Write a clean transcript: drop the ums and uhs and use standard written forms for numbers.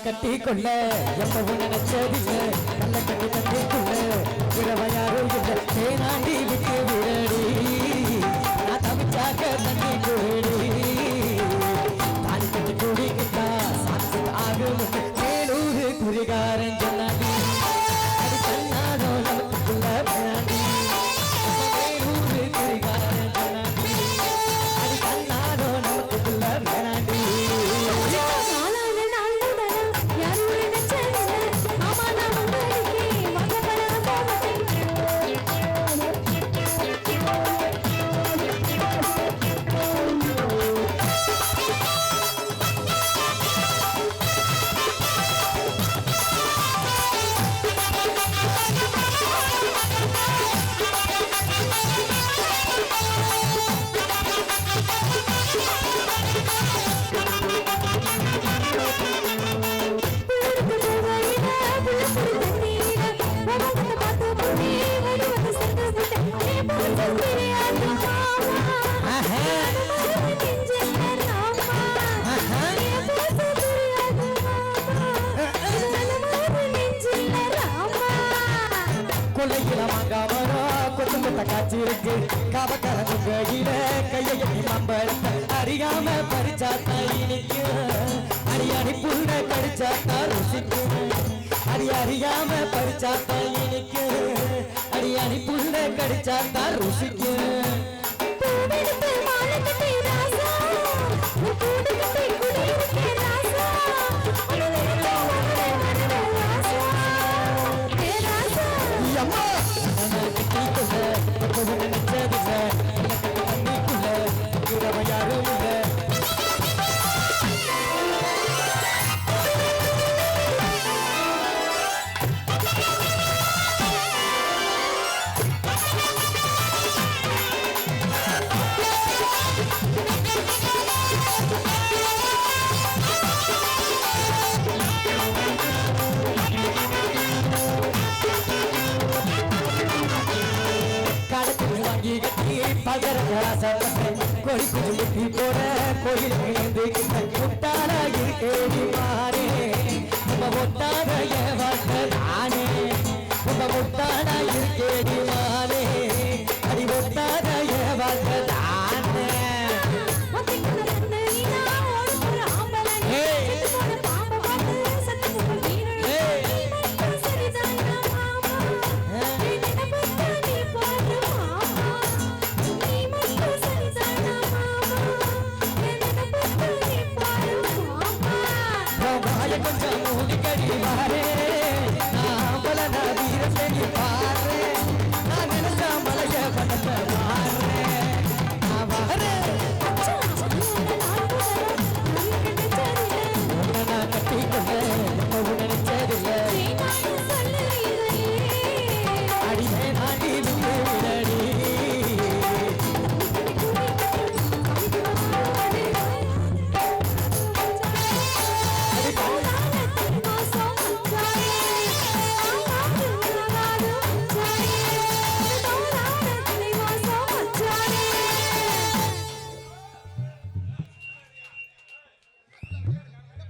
கட்டி கொள்ள எப்பவும் நினைச்சதில்லை நல்ல கட்டி கட்டி கொள்ள இரவையாரும் இல்லை தேனாண்டி விட்டு விடடி நான் தவிச்சாக்க தண்ணி குடி தாலி கட்டி குடிக்கிட்டா சாட்சி ஆகும் வேலூரு குறிகாரன் சொன்னாடி அது கண்ணாடோ நமக்குள்ள வேணாண்டி வேலூரு குறிகாரன் சொன்னாடி அது கண்ணாடோ நமக்குள்ள வேணாண்டி காட்சிருக்கு காவக்காரன் கையில கையை மம்பளத்தை அறியாம பறிச்சாத்தா இனிக்கும் அடியாடி புள்ள கடிச்சாத்தா ருசிக்கும் அடி அறியாம பறிச்சாத்தா இனிக்கும் அடியாடி புள்ள கடிச்சாத்தா ருசிக்கும் கோழி குஞ்சு போட கோயில் முட்டாளா இருக்கேடி மாறே நம்ம ஒட்டாத